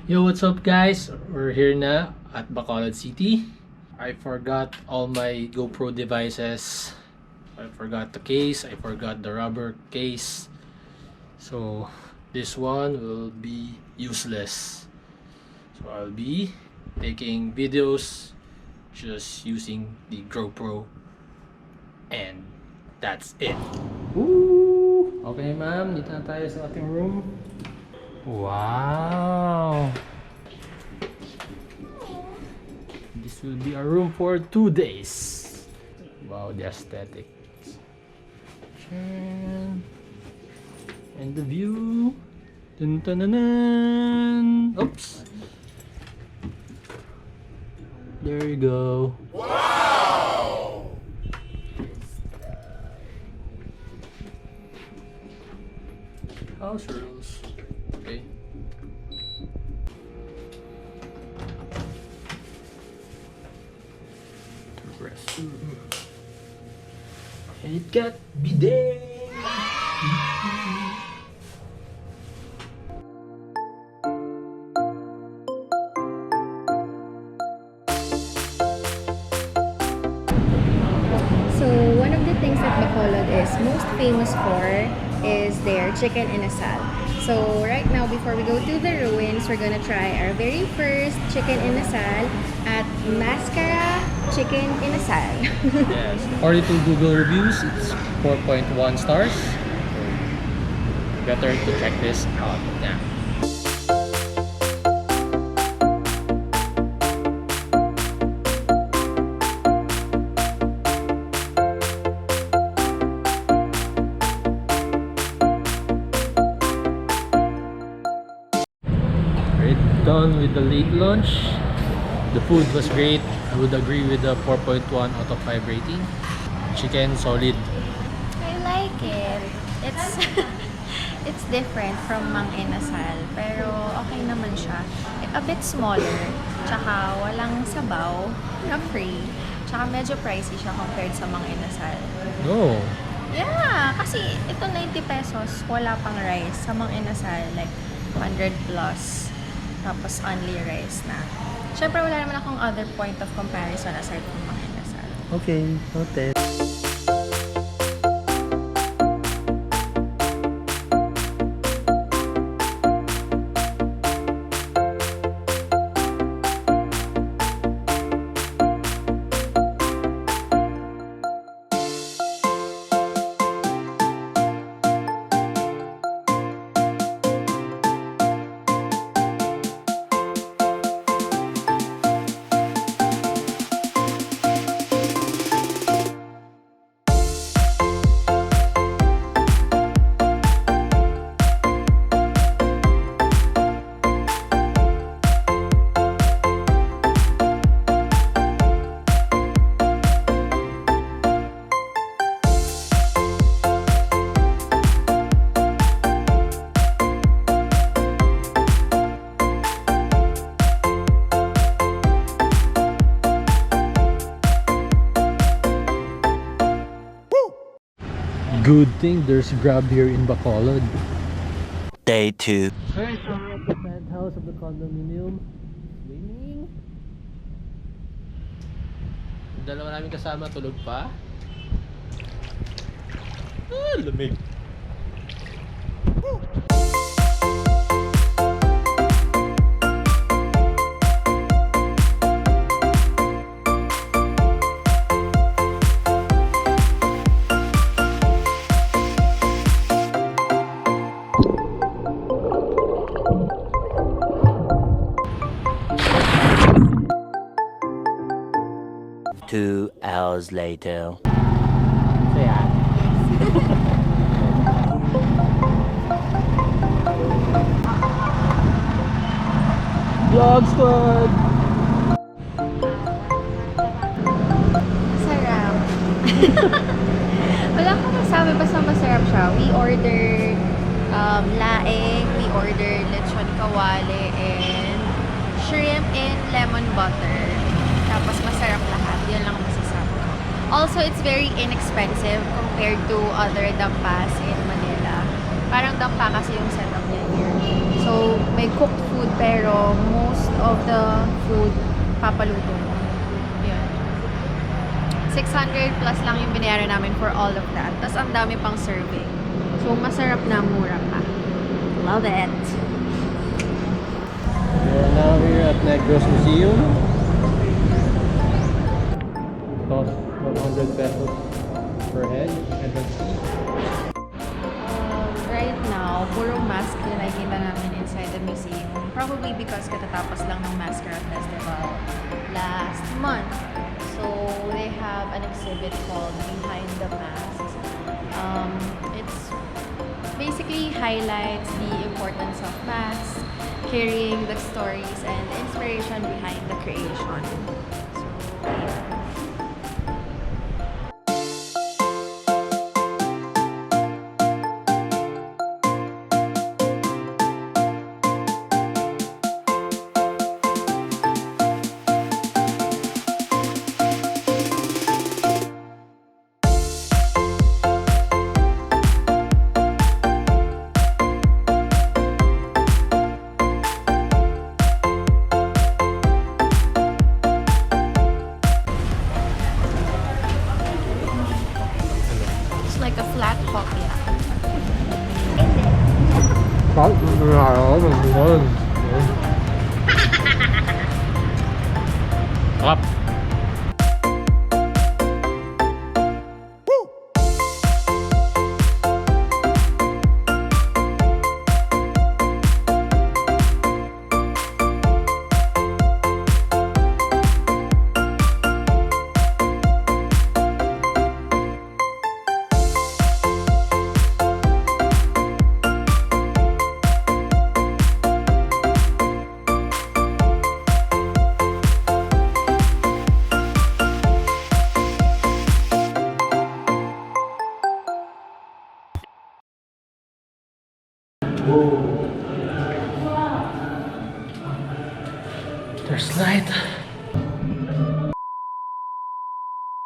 Yo, what's up guys? We're here na at Bacolod City. I forgot all my GoPro devices. I forgot the case, I forgot the rubber case. So this one will be useless. So I'll be taking videos just using the GoPro and that's it. Woo! Okay ma'am, dito na tayo sa ating room. Wow! This will be our room for 2 days. Wow, the aesthetics. And the view. Dun, dun, dun, dun. Oops. There you go. Wow! House rules. Okay. Restroom. And it got bidet. So one of the things that Bacolod is most famous for is their chicken inasal. So right now, before we go to the ruins, we're gonna try our very first chicken inasal at Masskara Chicken Inasal. Yes. According to Google reviews, it's 4.1 stars. So better to check this out now. Done with the late lunch. The food was great. I would agree with the 4.1 out of 5 rating. Chicken solid. I like it. It's it's different from Mang Inasal, pero okay naman siya. A bit smaller, tsaka walang sabaw, na free. Tsaka medyo pricey siya compared sa Mang Inasal. No. Yeah, kasi ito 90 pesos, wala pang rice. Sa Mang Inasal, like 100 plus. Tapos only rice na. Siyempre wala naman akong other point of comparison aside from Mang Inasal. Okay, noted. Good thing there's Grab here in Bacolod. Day 2. Okay, so we're at the penthouse of the condominium. Swimming. Yung dalawa namin kasama tulog pa. Ah, lamig. Two hours later. So yan. Vlog squad! Sarap. Wala akong masabi, basta masarap siya. We ordered laing, we ordered lechon kawale, and shrimp in lemon butter. Tapos masarap lahat. Yun lang masasabi ko. Also, it's very inexpensive compared to other dampas in Manila. Parang dampa kasi yung setup niya here. So, may cooked food pero most of the food papaluto mo. Yun. 600 plus lang yung binayaran namin for all of that. Tapos ang dami pang serving. So, masarap na, mura pa. Love it! We're now here at Negros Museum. Cost 100 pesos per head. Right now, puro mask yung nakikita namin inside the museum. Probably because katatapos lang ng Masskara Festival last month. So, they have an exhibit called Behind the Masks. It's basically highlights the importance of masks, carrying the stories and the inspiration behind the creation. So, yeah. Like a flat copia. Up. There's light.